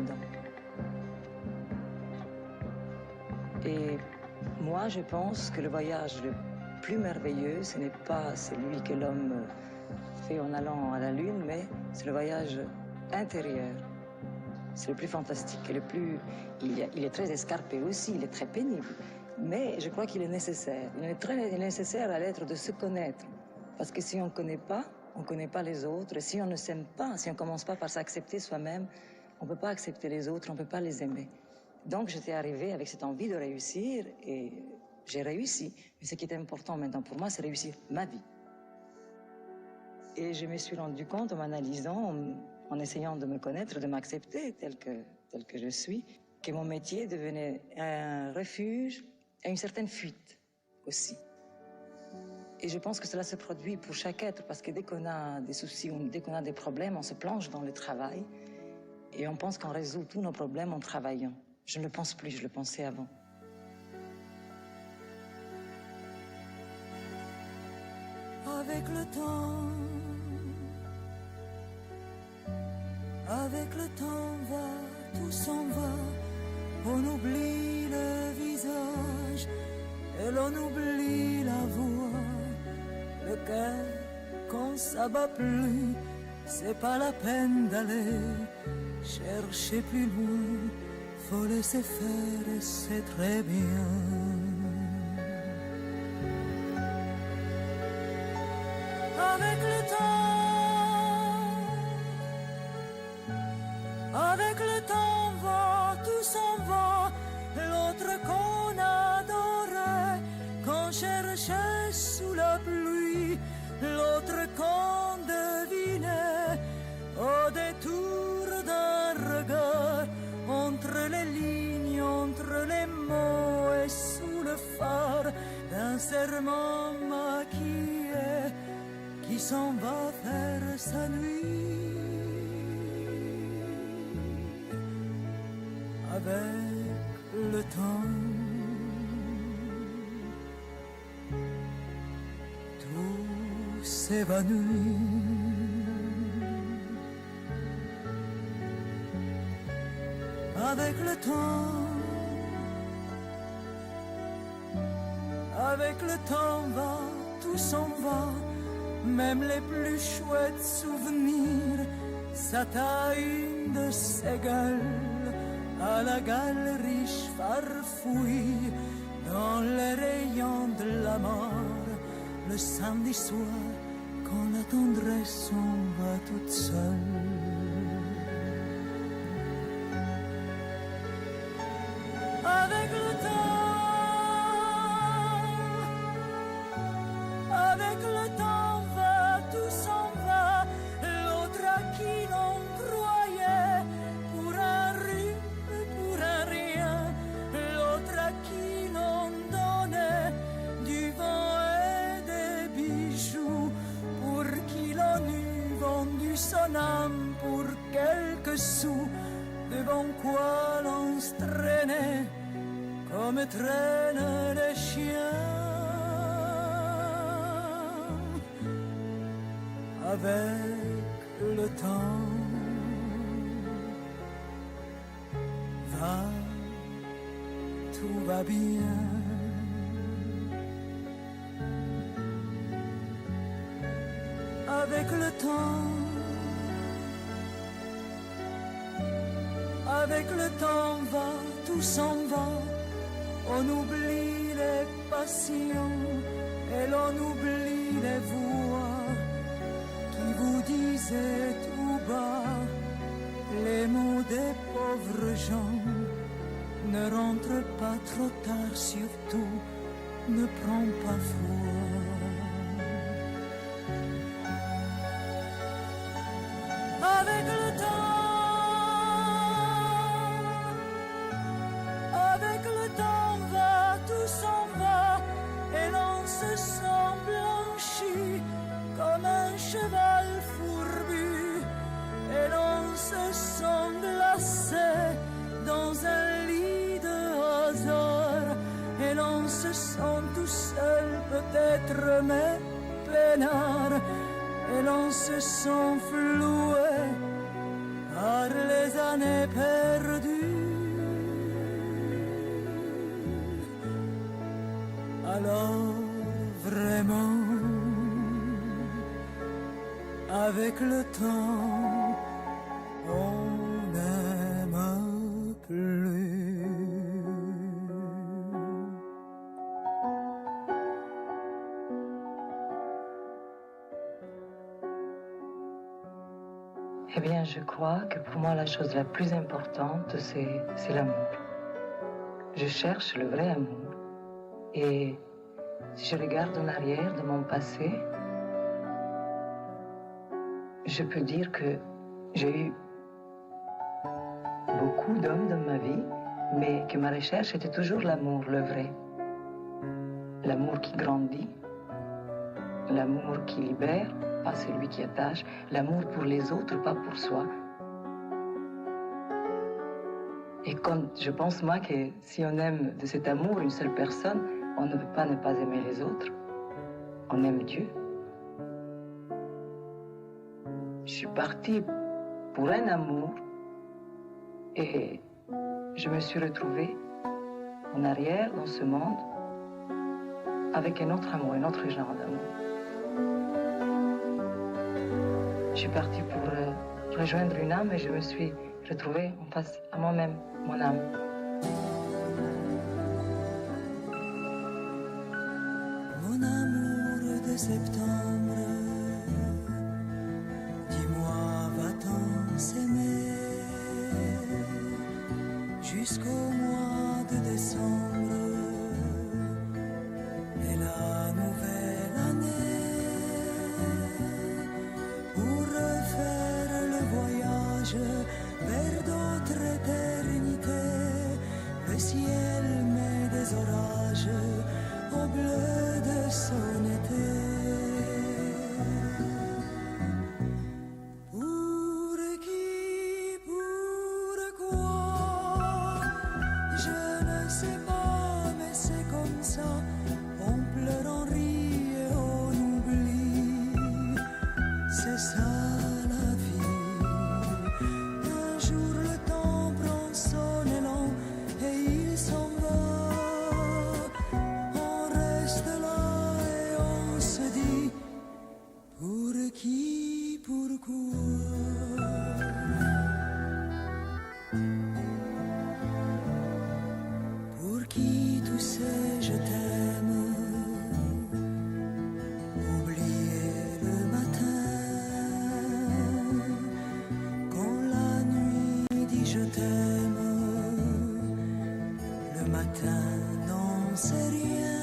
dedans. Et moi, je pense que le voyage le plus merveilleux, ce n'est pas celui que l'homme fait en allant à la Lune, mais c'est le voyage intérieur. C'est le plus fantastique et le plus... Il est très escarpé aussi, il est très pénible. Mais je crois qu'il est nécessaire. Il est très nécessaire à l'être de se connaître. Parce que si on ne connaît pas les autres. Et si on ne s'aime pas, si on ne commence pas par s'accepter soi-même, on ne peut pas accepter les autres, on ne peut pas les aimer. Donc j'étais arrivée avec cette envie de réussir et j'ai réussi. Mais ce qui est important maintenant pour moi, c'est réussir ma vie. Et je me suis rendu compte en m'analysant, en essayant de me connaître, de m'accepter tel que je suis, que mon métier devenait un refuge et une certaine fuite aussi. Et je pense que cela se produit pour chaque être, parce que dès qu'on a des soucis ou dès qu'on a des problèmes, on se plonge dans le travail et on pense qu'on résout tous nos problèmes en travaillant. Je ne le pense plus, je le pensais avant. Avec le temps va, tout s'en va, on oublie le visage et l'on oublie la voix. Le cœur, qu'on s'abat plus, c'est pas la peine d'aller chercher plus loin. Faut laisser faire et c'est très bien. Avec le temps va, tout s'en va. L'autre qu'on adorait, qu'on cherchait sous la pluie, l'autre qu'on devinait au détour d'un regard, entre les lignes, entre les mots et sous le phare d'un serment maquillé qui s'en va faire sa nuit. Avec le temps, tout s'évanouit. Avec le temps va, tout s'en va, même les plus chouettes souvenirs s'attaillent de ses gueules à la galerie farfouille dans les rayons de la mort. Le samedi soir, quand la tendresse s'en va toute seule. Avec le temps va, tout s'en va. L'autre à qui l'on croyait pour un rhume, pour un rien. L'autre à qui l'on donnait du vent et des bijoux, pour qui l'on eût vendu son âme pour quelques sous, devant quoi l'on se traînait comme traînent les chiens. Avec le temps va, tout va bien. Avec le temps va, tout s'en va. On oublie les passions et l'on oublie les voix qui vous disaient tout bas les mots des pauvres gens. Ne rentre pas trop tard, surtout ne prends pas froid. Avec le temps va, tout s'en va, et l'on se sent blanchi comme un cheval fourbu, et l'on se sent glacé dans un lit de hasard, et l'on se sent tout seul peut-être mais peinard, et l'on se sent floué par les des années perdues. Alors vraiment, avec le temps, on n'aime plus. Eh bien, je crois que pour moi, la chose la plus importante, c'est l'amour. Je cherche le vrai amour. Et si je regarde en arrière de mon passé, je peux dire que j'ai eu beaucoup d'hommes dans ma vie, mais que ma recherche était toujours l'amour, le vrai. L'amour qui grandit, l'amour qui libère, pas celui qui attache, l'amour pour les autres, pas pour soi. Et quand je pense, moi, que si on aime de cet amour une seule personne, on ne peut pas ne pas aimer les autres. On aime Dieu. Je suis partie pour un amour et je me suis retrouvée en arrière dans ce monde avec un autre amour, un autre genre d'amour. Je suis partie pour rejoindre une âme et je me suis retrouvée en face à moi-même, mon âme. Mon amour de septembre, dis-moi, va-t-on s'aimer jusqu'au mois de décembre et la nouvelle année pour refaire le voyage vers d'autres éternités. Le ciel met des orages au bleu de son été. Pour qui, pourquoi, je ne sais pas, mais c'est comme ça. On pleure, on rit et on oublie. C'est ça la vie. Un jour le temps prend son élan et il s'en va. On reste là et on se dit pour qui, pourquoi. Pour qui tous ces je t'aime, oublié le matin, quand la nuit dit je t'aime, le matin n'en sait rien.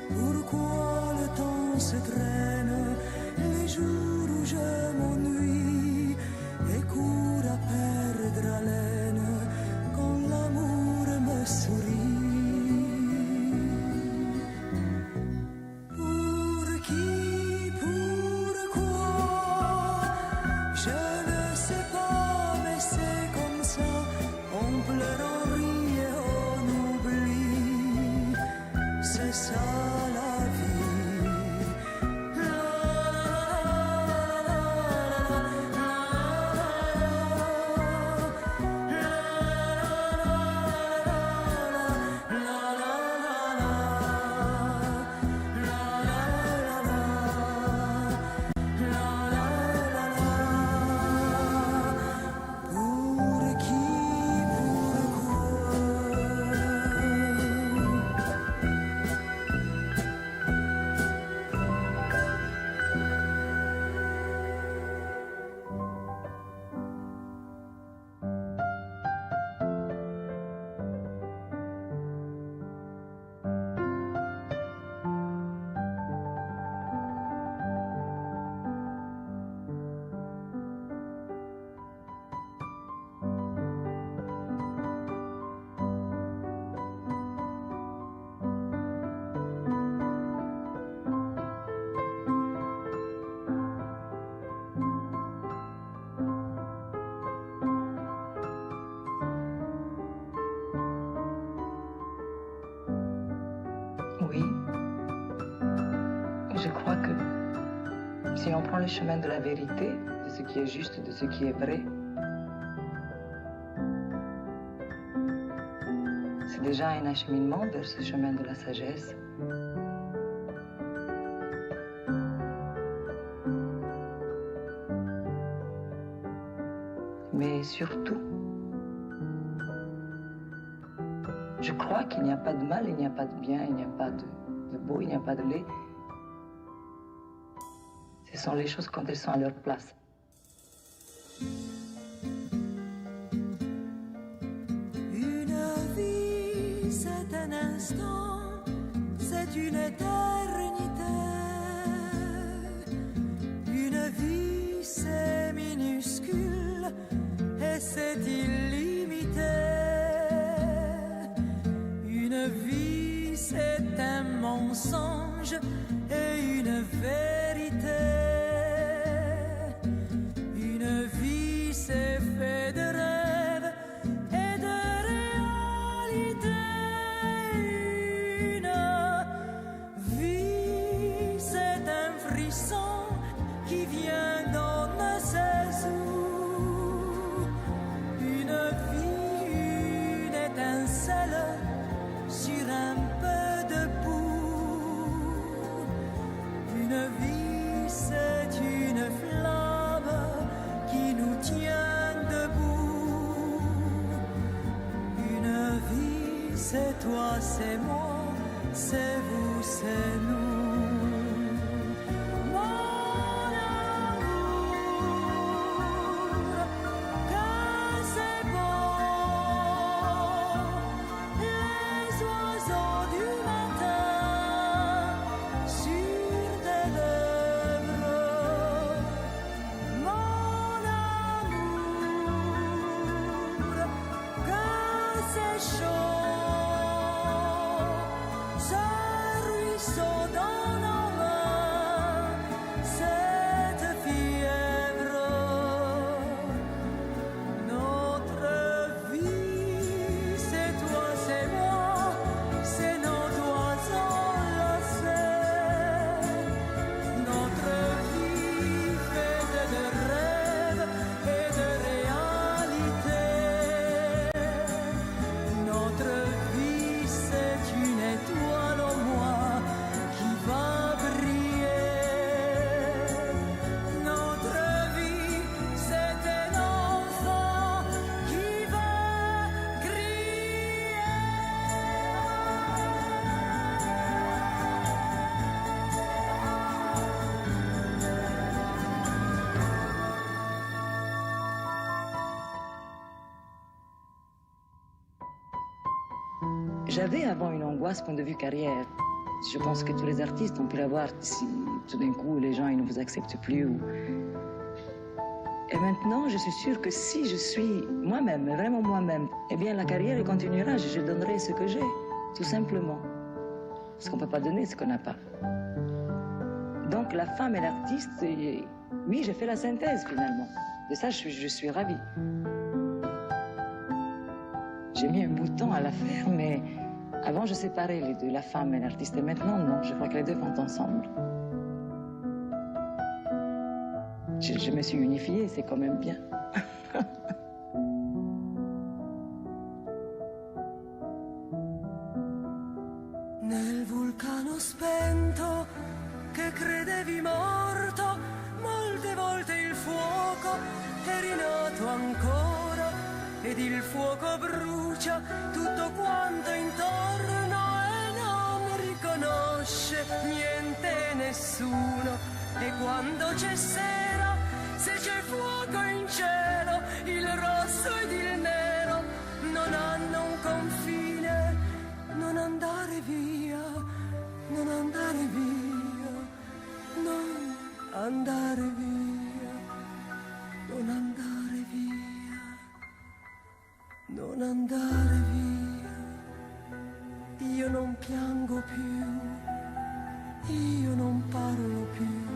Pourquoi le temps se traîne, les jours où je m'ennuie et cours à perdre haleine quand l'amour me sourit. Pour qui, pourquoi, je ne sais pas, mais c'est comme ça. On pleure, on rit et on oublie. C'est ça la vie. Pour qui, Oui, je crois que si on prend le chemin de la vérité, de ce ce qui est juste, de ce qui est vrai, c'est déjà un acheminement vers ce chemin de la sagesse. Mais surtout, je crois qu'il n'y a pas de mal, il n'y a pas de bien, il n'y a pas de beau, il n'y a pas de laid. Ce sont les choses quand elles sont à leur place. Une vie, c'est un instant, c'est une éternité. Une vie, c'est minuscule et c'est illimité. Une vie, c'est un mensonge et une vérité. Une vie, c'est fait de rêves et de réalité. Une vie, c'est un frisson qui vient d'on ne sait où. Une vie, une étincelle sur un peu de boue. Une vie, c'est une flamme qui nous tient debout. Une vie, c'est toi, c'est moi, c'est vous, c'est nous. Mon amour, que c'est beau. Les oiseaux du matin sur tes lèvres. Mon amour, que c'est chaud. Ce ruisseau dans nos mains, cette fièvre. Notre vie, c'est toi, c'est moi, c'est nos doigts enlacés. Notre vie faite de rêves et de réalité. Notre vie, c'est une étoile en moi qui va briller. Notre vie, c'est un enfant qui va crier. J'avais avant une angoisse point de vue carrière. Je pense que tous les artistes ont pu l'avoir si tout d'un coup les gens ils ne vous acceptent plus. Et maintenant, je suis sûre que si je suis moi-même, vraiment moi-même, eh bien la carrière elle continuera. Je donnerai ce que j'ai, tout simplement. Parce qu'on ne peut pas donner ce qu'on n'a pas. Donc la femme et l'artiste, oui, j'ai fait la synthèse finalement. De ça, je suis ravie. J'ai mis un bout de temps à la faire, mais avant, je séparais les deux, la femme et l'artiste. Et maintenant, non, je crois que les deux vont ensemble. Je me suis unifiée, c'est quand même bien. Nel vulcano spento che credevi morto, molte volte il fuoco è rinato ancora ed il fuoco brucia tutto quanto intorno e non riconosce niente e nessuno. E quando c'è sera, se c'è fuoco in cielo, il rosso ed il nero non hanno un confine. Non andare via, non andare via, non andare via, non andare via, non andare via. Io non piango più, io non parlo più,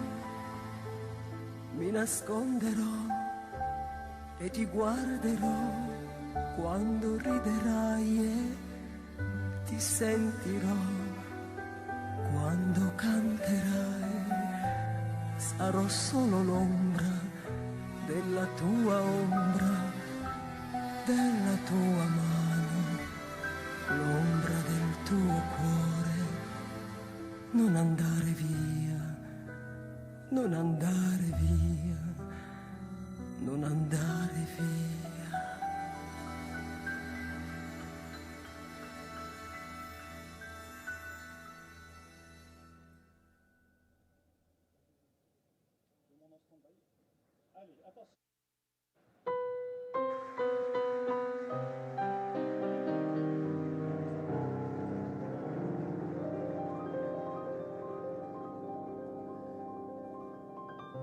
mi nasconderò e ti guarderò quando riderai e ti sentirò quando canterai. Sarò solo l'ombra della tua ombra, della tua mano, l'ombra del tuo cuore. Non andare via, non andare via, non andare via.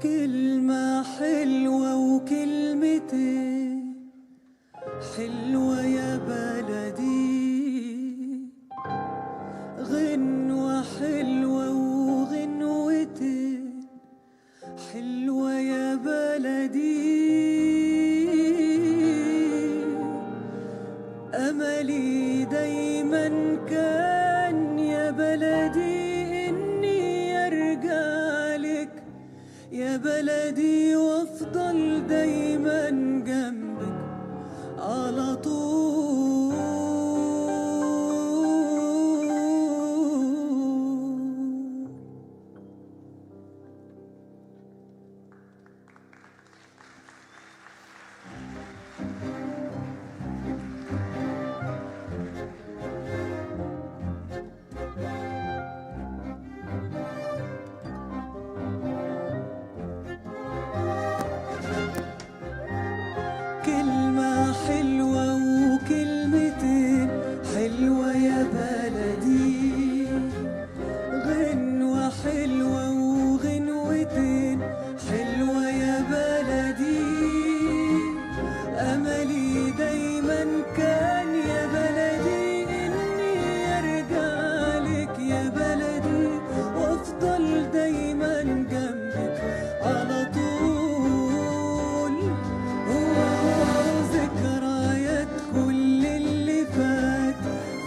كلمة حلوة وكلمتين حلوة يا بلدي، غنوة حلوة وغنوتين حلوة يا بلدي. أملي دايما كان يا بلدي إني أرجع لك يا بلدي، وافضل دايما جنبك على طول. كلمة حلوة وكلمتين حلوة يا بلدي، غنوة حلوة وغنوتين حلوة يا بلدي. أملي دايما كان يا بلدي إني أرجع لك يا بلدي، وأفضل دايما جنبك على طول.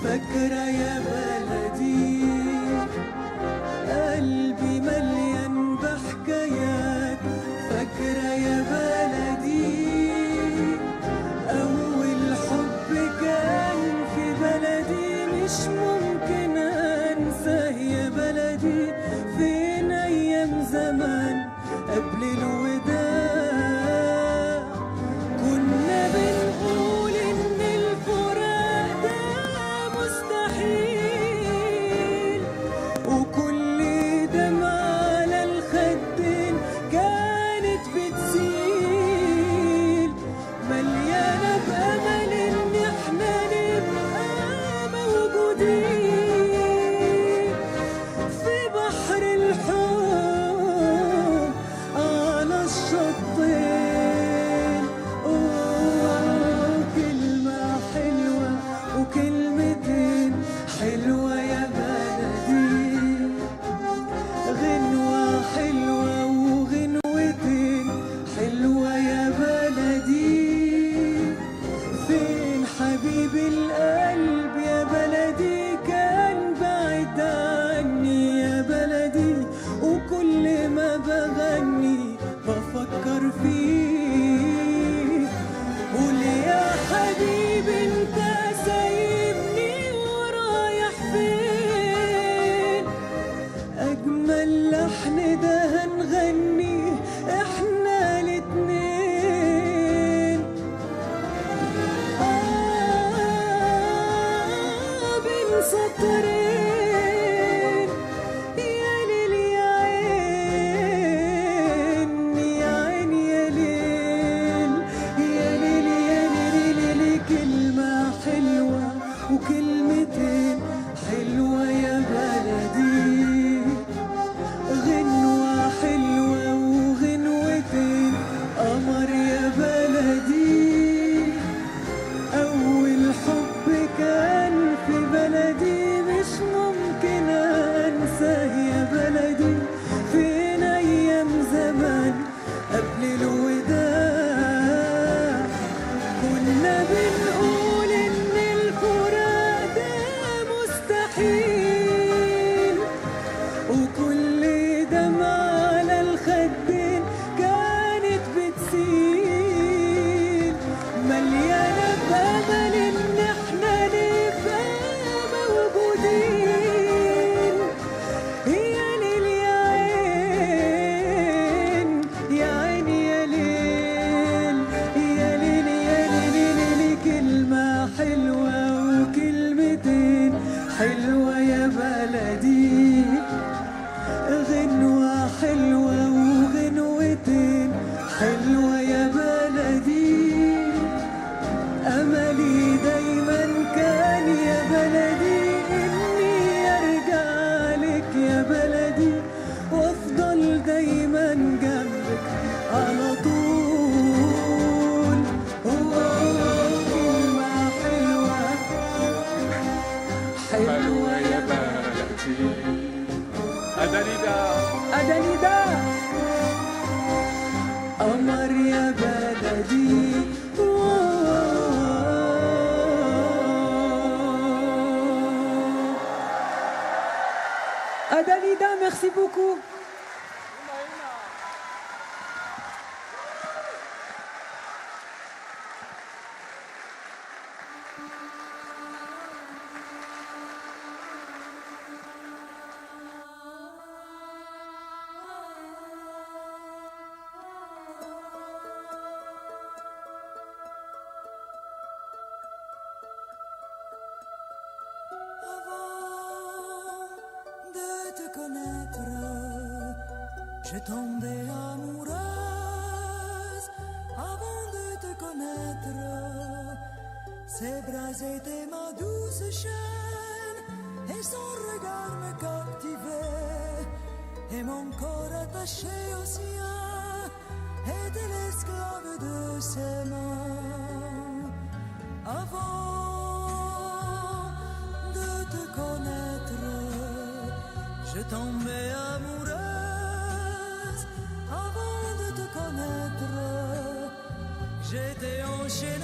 فاكرة يا بلدي قلبي مليان بحكايات، فاكرة يا بلدي أول حب كان في بلدي مش ممكن أنساه يا بلدي. فين أيام زمان قبل الوداع كنا بنقول إن الفراق ده مستحيل، وكل دمعة على الخدين كانت بتسيل، مليانة بأمل إن إحنا نبقى موجودين في بحر الحب على الشطين. كلمة حلوة وكلمتين حلوة يا بلدي، غنوة حلوة وغنوتين حلوة يا بلدي. فين حبيب القلب يا بلدي كان بعيد عني يا بلدي، وكل ما بغني بفكر فيك. قول يا حبيبي انت سايبني ورايح فين؟ أجمل لحن ده هنغنيه احنا الاتنين. بين سطرين يا ليل يا عين يا عين يا ليل يا ليل يا ليل يا ليل. كلمة حلوة وكلمتين حلوة يا بلدي، غنوة حلوة وغنوتين قمر يا بلدي. أول حب كان في بلدي مش ممكن أنساه يا بلدي. فين أيام زمان قبل الوداع كنا بنقول إن الفراق ده مستحيل، وكل دمعة على الخدين كانت بتسيل. Dalida. Dalida. قمر يا بلدي. Dalida, merci beaucoup. Je tombais amoureuse avant de te connaître. Ses bras étaient ma douce chaîne et son regard me captivait. Et mon corps attaché au sien était l'esclave de ses mains. Avant de te connaître, je tombais amoureuse. J'étais enchaîné.